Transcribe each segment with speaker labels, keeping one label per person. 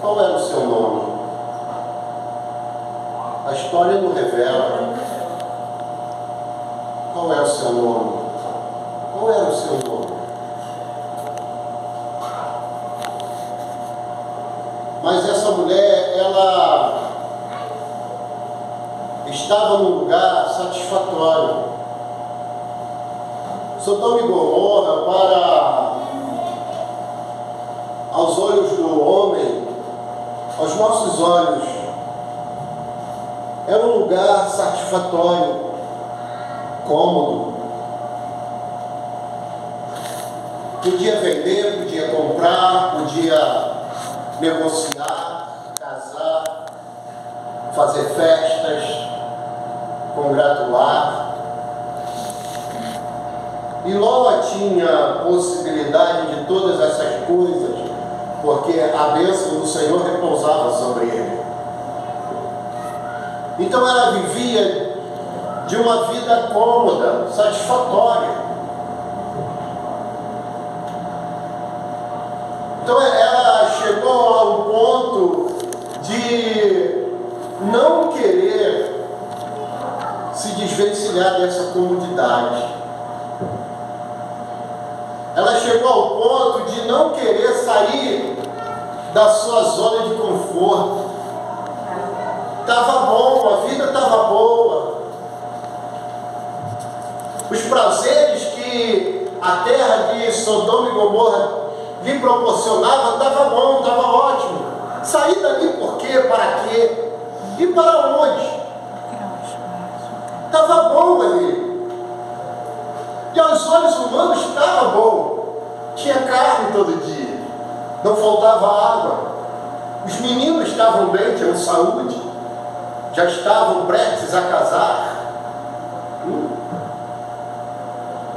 Speaker 1: Qual era o seu nome? A história não revela. Qual é o seu nome? Qual era o seu nome? Mas essa mulher, ela estava num lugar satisfatório. Sodoma e Gomorra, para aos olhos do homem, aos nossos olhos, era um lugar satisfatório, cômodo. Podia vender, podia comprar, podia negociar, casar, fazer festas, congratular. E Ló tinha possibilidade de todas essas coisas, porque a bênção do Senhor repousava sobre ele. Então ela vivia de uma vida cômoda, satisfatória. Então ela chegou ao ponto de não querer se desvencilhar dessa comodidade. Ela chegou ao ponto de não querer sair da sua zona de conforto. Estava bom, a vida estava boa. Os prazeres que a terra de Sodoma e Gomorra lhe proporcionava, estava bom, estava ótimo. Sair dali por quê? Para quê? E para onde? Estava bom ali. E aos olhos humanos estava bom. Tinha carne todo dia. Não faltava água. Os meninos estavam bem, tinham saúde. Já estavam prestes a casar.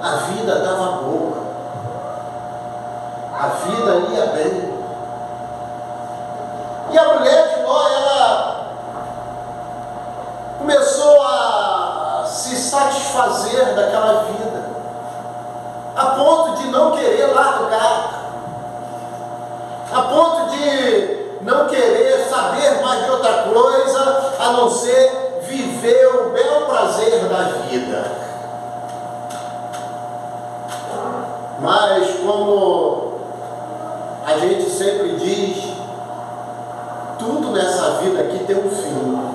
Speaker 1: A vida estava boa. A vida ia bem. E a mulher de Ló, ela começou a se satisfazer daquela vida, a ponto de não querer largar, a ponto de não querer saber mais de outra coisa, a não ser viver o belo prazer da vida. Mas como a gente sempre diz, tudo nessa vida aqui tem um fim.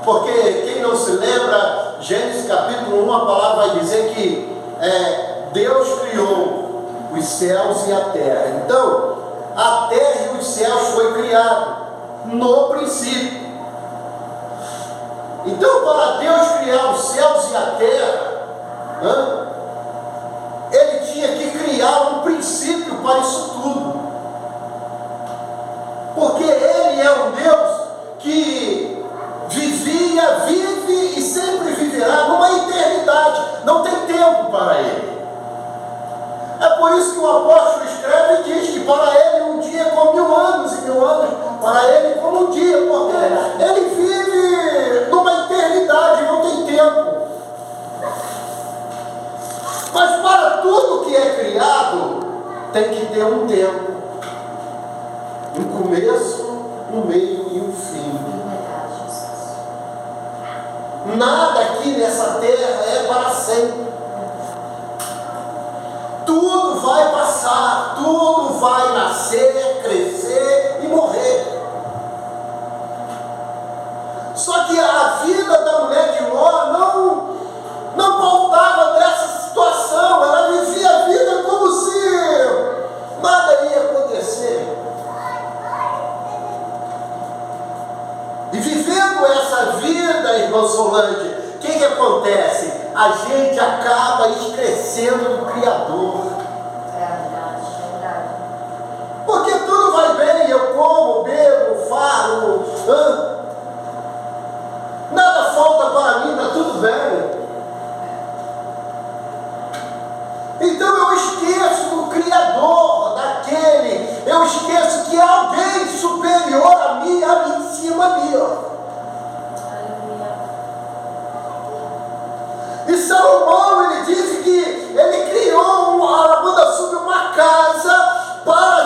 Speaker 1: Porque quem não se lembra, Gênesis capítulo 1, a palavra vai dizer que Deus criou os céus e a terra. Então, a terra e os céus foi criado no princípio. Então, para Deus criar os céus e a terra, Ele tinha que criar um princípio para isso tudo. Porque Ele é um Deus que vivia, vive e sempre viverá numa eternidade. Não tem tempo para Ele. É por isso que o apóstolo escreve e diz que para Ele um dia é como 1000 anos, e 1000 anos para Ele como um dia, porque Ele vive numa eternidade, não tem tempo. Mas para tudo que é criado, tem que ter um tempo. Um começo, um meio e um fim. Nada aqui nessa terra é para sempre. Tudo vai passar, tudo vai nascer, crescer e morrer. Só que a vida da mulher de Ló não pautava dessa situação. Ela vivia a vida como se nada ia acontecer. E vivendo essa vida, irmão Solange, o que acontece? A gente acaba esquecendo do Criador.
Speaker 2: É verdade.
Speaker 1: Porque tudo vai bem, eu como, bebo, falo, nada falta para mim, está tudo bem. Então eu esqueço do Criador, eu esqueço que há alguém superior a mim, ali em cima ali, ó. E Salomão, ele disse que ele criou, ela manda subir uma casa para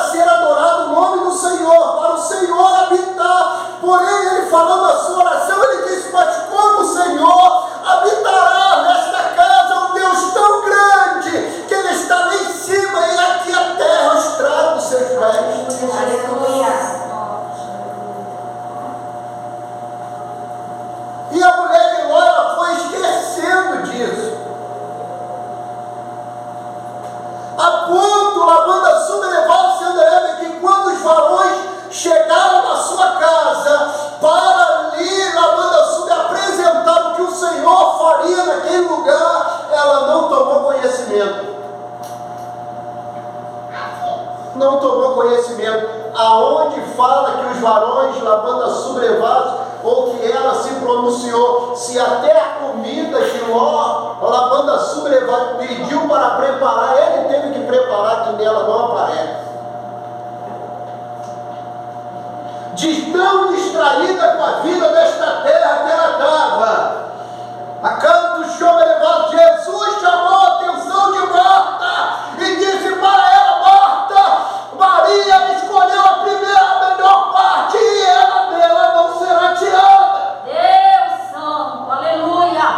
Speaker 1: conhecimento. Não tomou conhecimento. Aonde fala que os varões lavando a sublevados, ou que ela se pronunciou, se até a comida que Ló, lavando a sublevados, pediu para preparar, ele teve que preparar, que nela não aparece. Tão distraída com a vida desta terra que ela estava. A canto chama elevado, Jesus chamou a atenção de Marta e disse para ela: Marta, Maria escolheu a primeira, a melhor parte, e ela dela não será tirada.
Speaker 2: Deus santo, aleluia.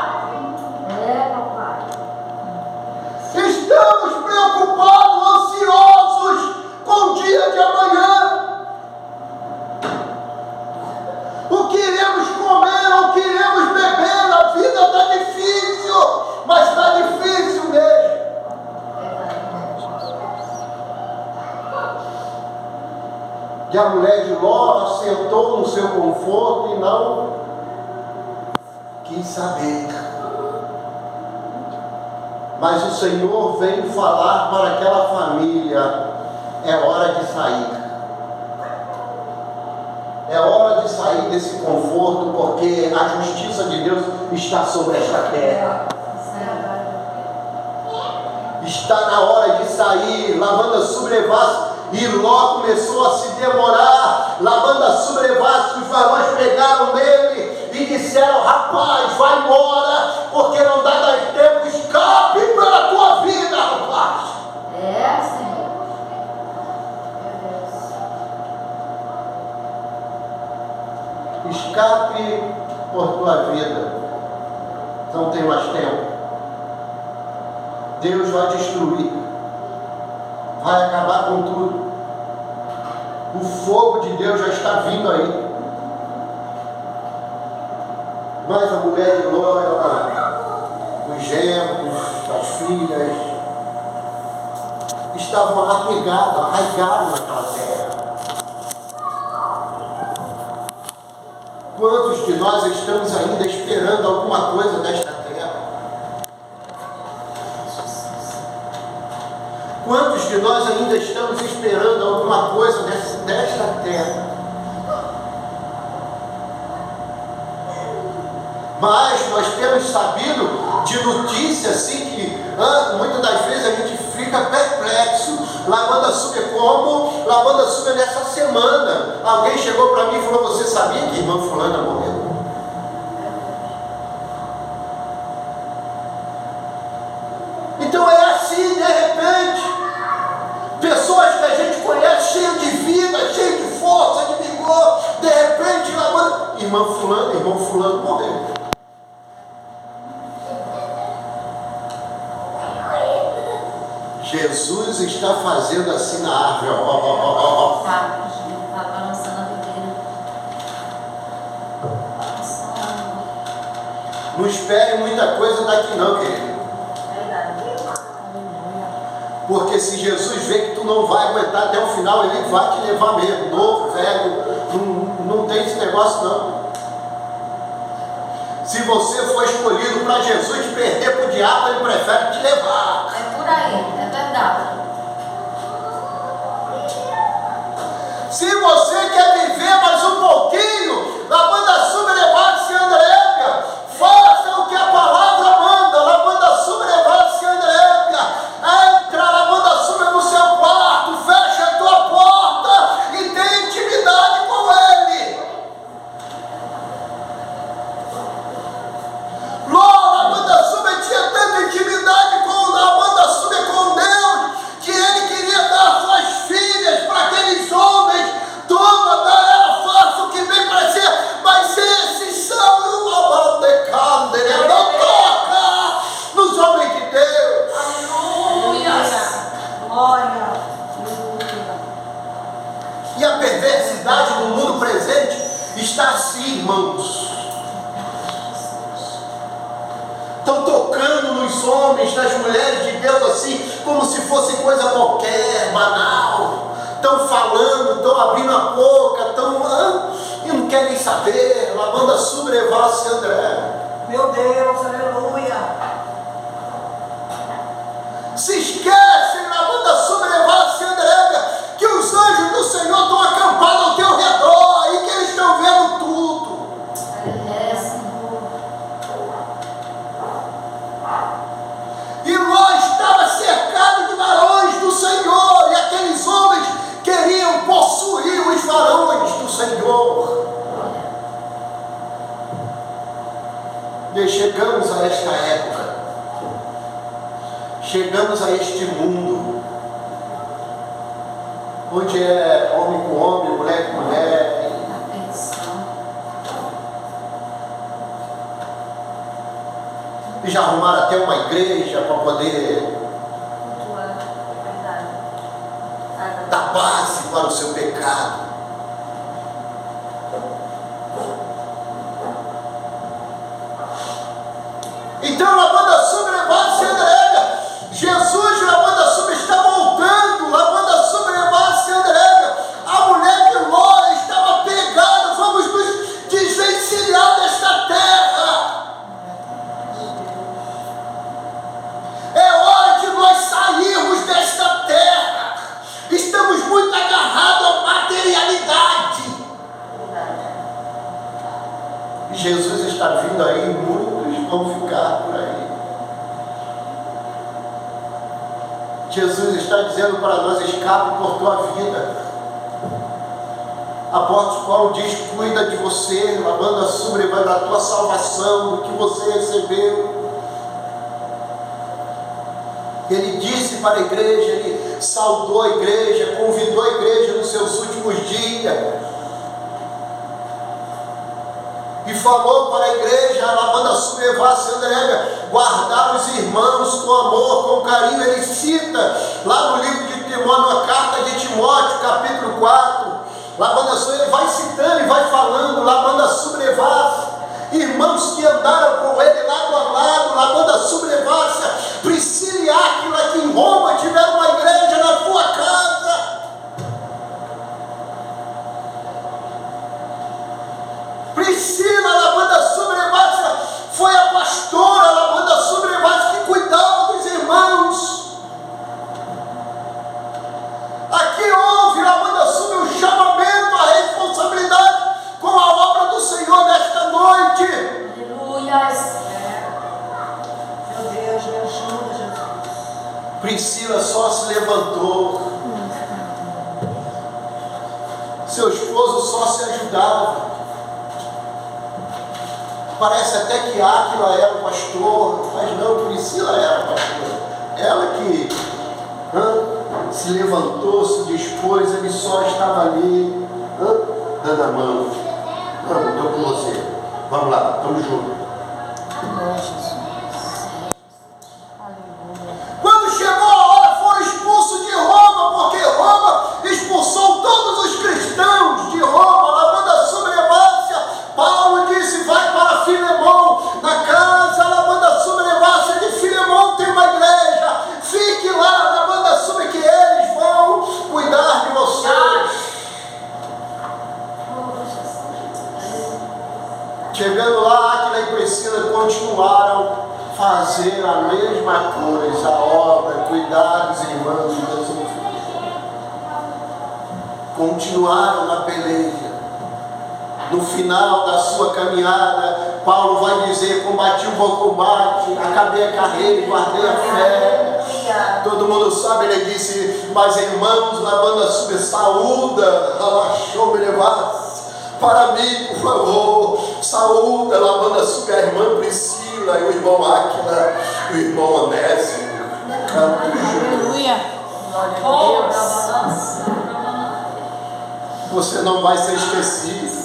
Speaker 2: Papai.
Speaker 1: Estamos preocupados, ansiosos com o dia de amanhã. O que iremos comer, o que iremos beber, a vida está difícil, mas está difícil mesmo. E a mulher de Ló assentou no seu conforto e não quis saber. Mas o Senhor veio falar para aquela família: é hora de sair. É hora de sair desse conforto, porque a justiça de Deus está sobre esta terra. Está na hora de sair. Lavando a sublevasse, e Ló começou a se demorar. Lavando a sublevasse, os varões pegaram nele e disseram: rapaz, vai embora, porque não dá mais tempo. Escape pela tua vida, rapaz.
Speaker 2: Senhor.
Speaker 1: Escape por tua vida. Não tem mais tempo. Deus vai destruir. Vai acabar com tudo. O fogo de Deus já está vindo aí. Mas a mulher de Ló, os genros, as filhas, estavam arraigados naquela terra. Quantos de nós estamos ainda esperando alguma coisa desta terra? Quantos de nós ainda estamos esperando alguma coisa desta terra? Mas nós temos sabido de notícias assim que muitas das vezes a gente fica perplexo. Lavando a como? Lavando a nessa semana. Alguém chegou para mim e falou: você sabia que a irmã fulana morreu? Então é assim, de repente, pessoas que a gente conhece, cheias de vida, cheias de força, de vigor, de repente, lavando, irmão fulano morreu. Jesus está fazendo assim na árvore,
Speaker 2: Está balançando a videira.
Speaker 1: Não espere muita coisa daqui não, querido. Porque se Jesus vê que tu não vai aguentar até o final, Ele vai te levar mesmo, novo, velho, não tem esse negócio não. Se você for escolhido para Jesus te perder para o diabo, Ele prefere te levar.
Speaker 2: É por aí, é verdade.
Speaker 1: Se você quer viver mais um pouquinho, lavando a sublevar-se Andréia, faça o que a palavra manda, lavando a sublevar-se Andréia, entra lavando a sublevar no seu quarto, fecha a tua porta e tenha intimidade com Ele. Ló, lavando a sublevar, tinha tanta intimidade com lavando a sublevar com Deus, que ele queria dar suas filhas para aqueles homens. Toma, dá ela, faça o que bem parecer, mas esses são uma bandecada, não toca nos homens de Deus.
Speaker 2: Aleluia. Glória.
Speaker 1: E a perversidade do mundo presente está assim, irmãos. Estão tocando nos homens, nas mulheres de Deus assim, como se fosse coisa qualquer, banal. Estão falando, estão abrindo a boca, e não querem saber, lavando a sublevar-se André.
Speaker 3: Meu Deus, aleluia.
Speaker 1: Se esquecem, lavanda sobrevada, se entrega, que os anjos do Senhor estão acampados ao teu redor e que eles estão vendo tudo. E Ló estava cercado de varões do Senhor, e aqueles homens queriam possuir os varões do Senhor. E chegamos a esta época, chegamos a este mundo, onde é homem com homem, mulher com mulher. E já arrumaram até uma igreja para poder dar base para o seu pecado. Então, lavanda sobrevada se entrega. Jesus, lavanda sobre, está voltando. Lavanda sobrevada se entrega. A mulher de Ló estava pegada. Vamos nos desvencilhar desta terra. É hora de nós sairmos desta terra. Estamos muito agarrados à materialidade. E Jesus está vindo aí, muitos vão ficar por aí. Jesus está dizendo para nós: escape por tua vida. Apóstolo Paulo diz: cuida de você, lavanda sobre da tua salvação, do que você recebeu. Ele disse para a igreja, ele saudou a igreja, convidou a igreja nos seus últimos dias. E falou para a igreja, a lavanda sublevada se entrega, guardar os irmãos com amor, com carinho. Ele cita lá no livro de Timóteo, na carta de Timóteo, capítulo 4. Lavanda sublevada, ele vai citando e vai falando, lavanda sublevada. Irmãos que andaram com ele lado a lado, lavanda sublevada. Priscila e Áquila, que em Roma tiveram uma igreja na tua casa. Priscila, lavanda sobrevada, foi a pastora, lavanda sobrevada, que cuidava dos irmãos. Aqui houve, lavanda sobre um chamamento, a responsabilidade com a obra do Senhor nesta noite.
Speaker 2: Aleluia.
Speaker 3: Meu Deus, me ajuda, Jesus.
Speaker 1: Priscila só se levantou. Seu esposo só se ajudava. Parece até que Áquila era o pastor, mas não, Priscila era a pastora. Ela que se levantou, se dispôs, ele só estava ali, dando a mão. Estou com você. Vamos lá, estamos juntos. Quando chegou a hora, foram expulsos de Roma, porque Roma expulsou todos os cristãos de Roma, lavanda sobrevada. Paulo disse: vai para Filemão, na casa, lavanda sobrevada de Filemão tem uma igreja, fique lá, lavanda sobre, que eles vão cuidar de vocês. Chegando lá, Áquila e Priscila continuaram a fazer a mesma coisa, a obra, cuidar dos irmãos e das irmãs. Continuaram na peleja. No final da sua caminhada, Paulo vai dizer: combati o bom combate, acabei a carreira e guardei a fé. Todo mundo sabe, ele disse: mas irmãos, lavanda sobre, saúda, alaxou me levar para mim, por favor, saúda, lavanda sobre a irmã Priscila e o irmão Áquila, e o irmão Onésimo.
Speaker 3: Aleluia.
Speaker 2: Glória a Deus.
Speaker 1: Você não vai ser esquecido.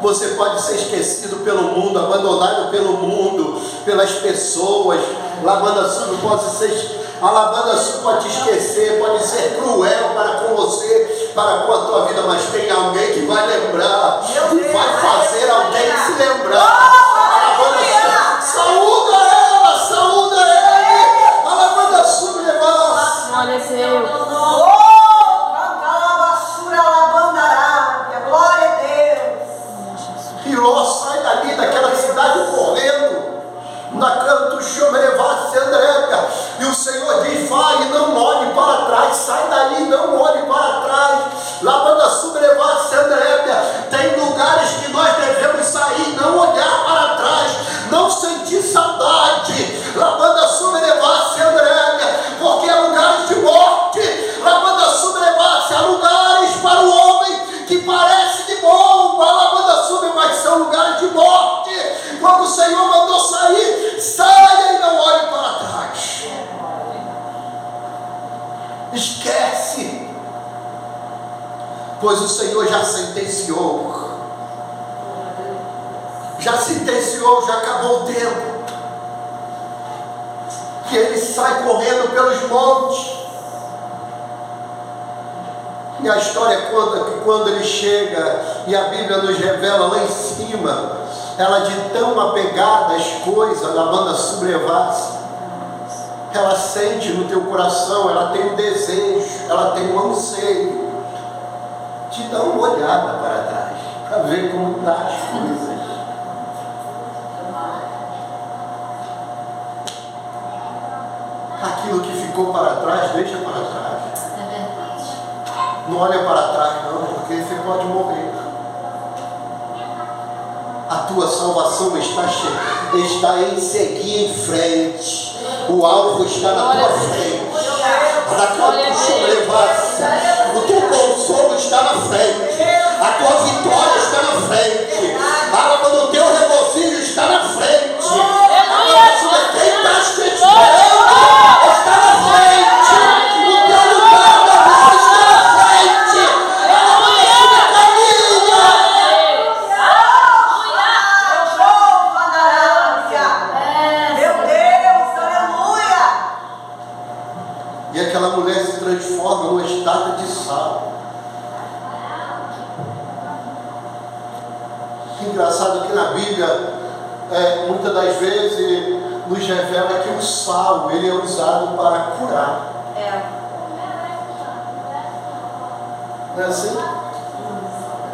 Speaker 1: Você pode ser esquecido pelo mundo, abandonado pelo mundo, pelas pessoas. Lavanda Sul pode ser, a lavanda Sul pode te esquecer, pode ser cruel para com você, para com a tua vida, mas tem alguém que vai lembrar, vai fazer alguém se lembrar. A lavanda Sul, saúda ela, saúda ele. A lavanda Sul me levar.
Speaker 3: Glória a Deus.
Speaker 1: E Ló sai dali, daquela cidade, correndo. Na canto chama levar-se Esquece, pois o Senhor já sentenciou. Já sentenciou, já acabou o tempo. Que ele sai correndo pelos montes. E a história conta que quando ele chega, e a Bíblia nos revela lá em cima, ela de tão apegada às coisas, da banda subrevassa, ela sente no teu coração, ela tem um desejo, ela tem um anseio de dar uma olhada para trás, para ver como estão as coisas. Aquilo que ficou para trás, deixa para trás.
Speaker 2: É verdade.
Speaker 1: Não olha para trás não, porque você pode morrer. A tua salvação está em seguir em frente. O alvo está na tua frente. O teu consolo está na frente. A tua vitória está na frente. O teu regozijo está na frente. Quem está te esperando está na frente. O teu lugar da vida está na frente.
Speaker 4: Meu Deus, aleluia!
Speaker 1: E aquela mulher se transforma numa estátua de sal. Engraçado que na Bíblia, muitas das vezes, nos revela que o sal ele é usado para curar. Não é assim?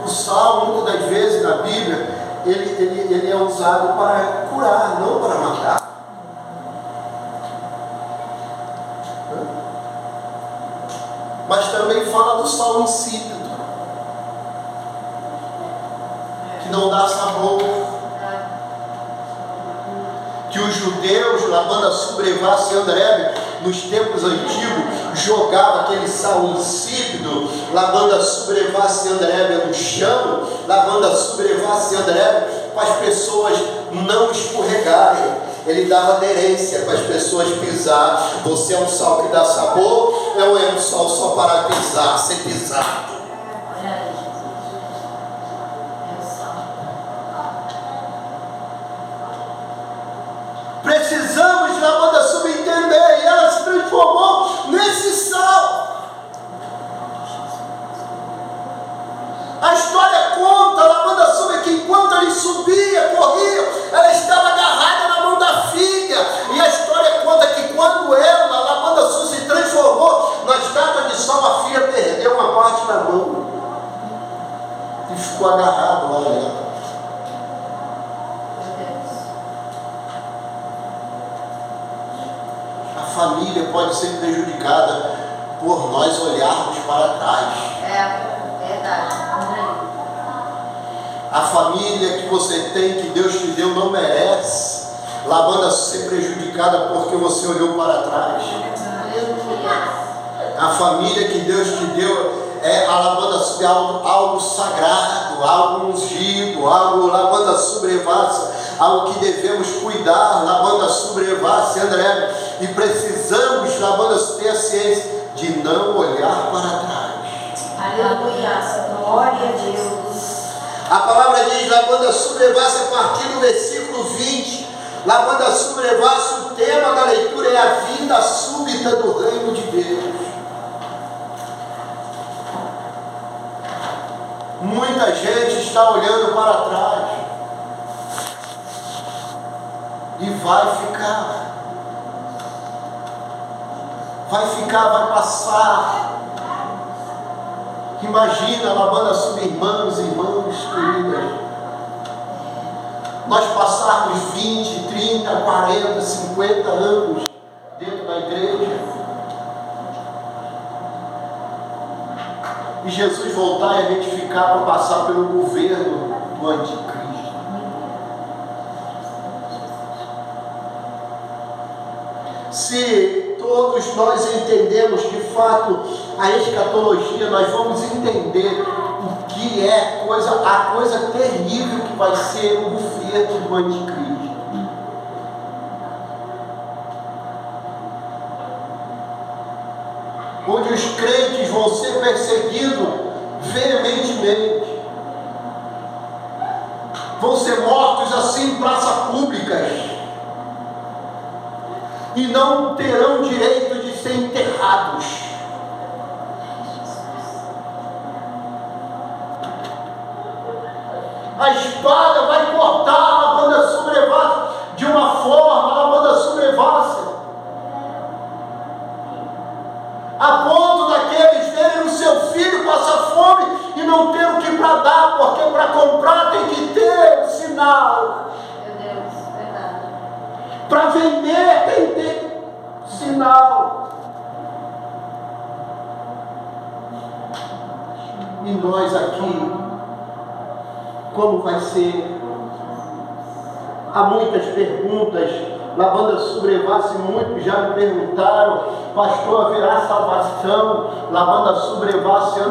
Speaker 1: O sal, muitas das vezes na Bíblia, ele é usado para curar, não para matar. Mas também fala do sal insípido, que não dá sabor. Que os judeus, na banda Subrevassa e André, nos tempos antigos, jogava aquele sal insípido, lavanda Subrevassa e André no chão, lavanda Subrevassa e André, para as pessoas não escorregarem. Ele dava aderência para as pessoas pisar. Você é um sal que dá sabor, ou é um sal só para pisar, ser pisado? Precisamos da banda subentender, e ela se transformou nesse sal. A história conta, a banda sub, que enquanto ele subia, corria, ela estava agarrada na mão da filha. E a história conta que quando ela, a banda sub, se transformou na estátua de sal, a filha perdeu uma parte da mão e ficou agarrado lá nela. A família pode ser prejudicada por nós olharmos para trás.
Speaker 2: Verdade.
Speaker 1: A família que você tem, que Deus te deu, não merece lavanda ser prejudicada porque você olhou para trás. A família que Deus te deu a lavanda sobre algo sagrado, algo ungido, algo lavanda subrevassa, algo que devemos cuidar, lavanda subrevassa, André, e precisamos lavanda ter a ciência de não olhar para trás.
Speaker 2: Aleluia. Glória a Deus.
Speaker 1: A palavra diz, lavanda subrevassa, a partir do versículo 20, lavanda subrevassa, o tema da leitura é a vinda súbita do reino de Deus. Muita gente está olhando para trás e vai ficar, vai passar. Imagina, lavanda sobre irmãos e irmãs queridas, nós passarmos 20, 30, 40, 50 anos dentro da igreja e Jesus voltar e a gente ficar para passar pelo governo do anticristo. Se todos nós entendemos de fato a escatologia, nós vamos entender o que é a coisa terrível que vai ser o governo do anticristo. onde os crentes vão ser perseguidos veementemente, vão ser mortos assim em praças públicas e não terão direito de ser enterrados. A espada vai cortar a banda subrevassa de uma forma, a banda subrevassa, a ponto daqueles verem o seu filho passar fome e não ter o que para dar, porque para comprar tem que ter um sinal.
Speaker 2: Meu Deus, verdade.
Speaker 1: Para vender tem que ter sinal. E nós aqui, como vai ser? Há muitas perguntas na banda subrevassa, e muitos já me perguntaram: pastor, haverá salvação na banda subrevassa?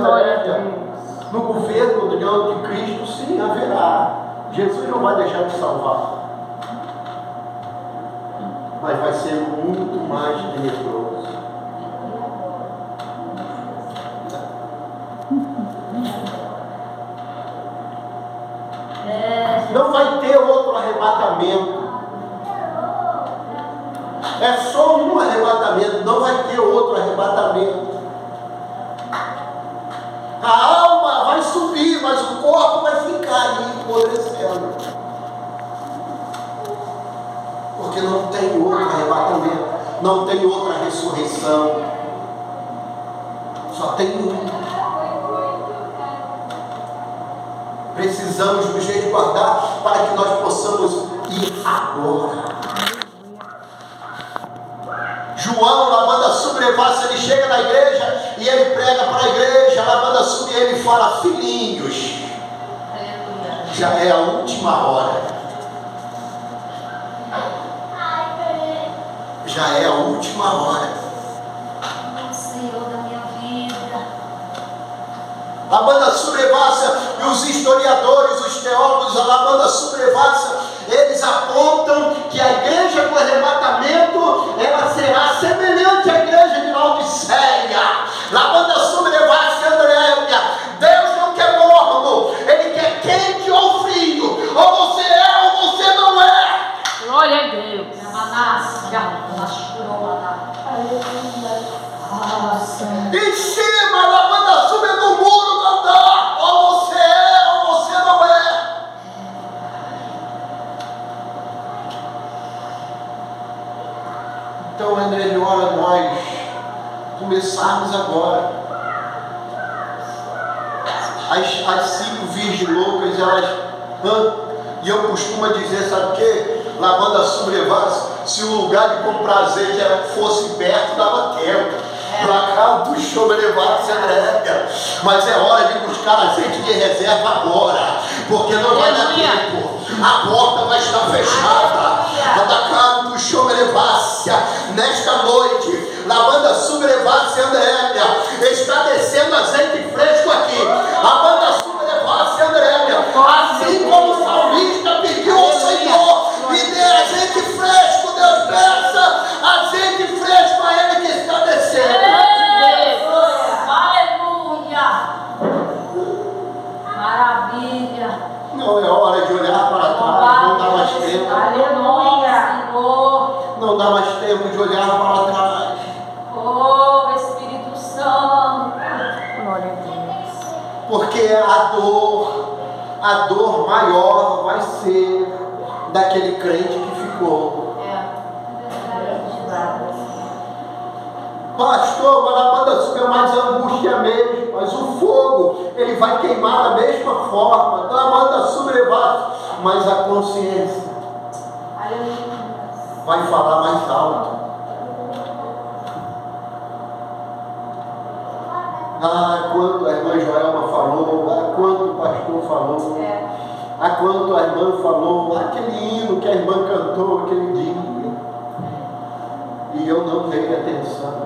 Speaker 1: No governo do anticristo? Sim, haverá. Jesus não vai deixar de salvar, mas vai ser muito mais tenebroso. Não vai ter outro arrebatamento. É só um arrebatamento, não vai ter outro arrebatamento. A alma vai subir, mas o corpo vai ficar ali apodrecendo. Porque não tem outro arrebatamento, não tem outra ressurreição. Só tem um. Precisamos nos resguardar para que nós possamos ir agora. João, na banda subrevassa, ele chega na igreja e ele prega para a igreja, na banda sub, e ele fala: filhinhos, já é a última hora. Já é a última hora.
Speaker 2: Senhor da minha vida.
Speaker 1: A banda subrevassa e os historiadores, os teólogos, a banda subrevassa, eles apontam que a igreja do arrebatamento, ela será semelhante à igreja de Laodiceia. Na banda subrevassa, Andréia, Deus não quer morno, Ele quer quente ou frio. Ou você é ou você não é.
Speaker 3: Glória a Deus.
Speaker 1: Em cima, na banda sub do muro do andar, ou você é ou você não é. Então é melhor nós começarmos agora. As 5 virgens loucas, elas... E eu costumo dizer, sabe o quê? Na banda subrevassa, se o lugar de comprar azeite fosse perto, dava tempo. Para cá do show levar se entrega. Mas é hora de buscar azeite de reserva agora, porque não vai dar tempo. A porta vai estar fechada. Da cá do show levácia, nesta noite, na banda subrevassa Andréia, está descendo azeite fresco aqui. A banda subrevassa Andréia, assim como o salmista pediu ao Senhor, me dê azeite fresco, Deus, peça azeite fresco a Ele que está descendo.
Speaker 2: Maravilha.
Speaker 1: Não é hora de olhar para trás, não dá mais tempo.
Speaker 2: Aleluia.
Speaker 1: Não dá mais tempo de olhar para trás.
Speaker 2: Oh, Espírito Santo.
Speaker 3: Glória a Deus.
Speaker 1: Porque a dor maior vai ser daquele crente que ficou. Pastor, mas a banda sub é mais angústia mesmo, mas o fogo, ele vai queimar da mesma forma, da banda subrevassa, mas a consciência vai falar mais alto. Ah, quanto a irmã Joelma falou, ah, quanto o pastor falou, ah, quanto a irmã falou, aquele hino que a irmã cantou aquele dia, e eu não dei atenção.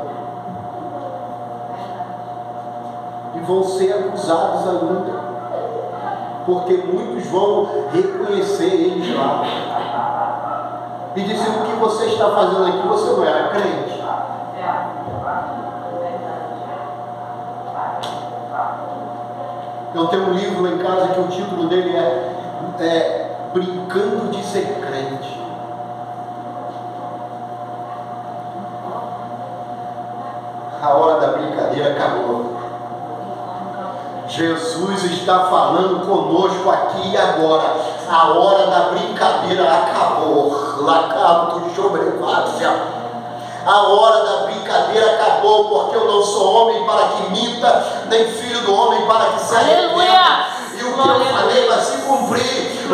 Speaker 1: E vão ser acusados ainda, porque muitos vão reconhecer eles lá e dizer: o que você está fazendo aqui, você não era crente. Eu tenho um livro lá em casa que o título dele é Brincando de Ser Crente. A hora da brincadeira acabou. Jesus está falando conosco aqui e agora. A hora da brincadeira acabou. Lacanto sobrevácia. A hora da brincadeira acabou, porque eu não sou homem para que minta, nem filho do homem para que se arrependa.
Speaker 3: Aleluia!
Speaker 1: E o que eu falei vai se cumprir.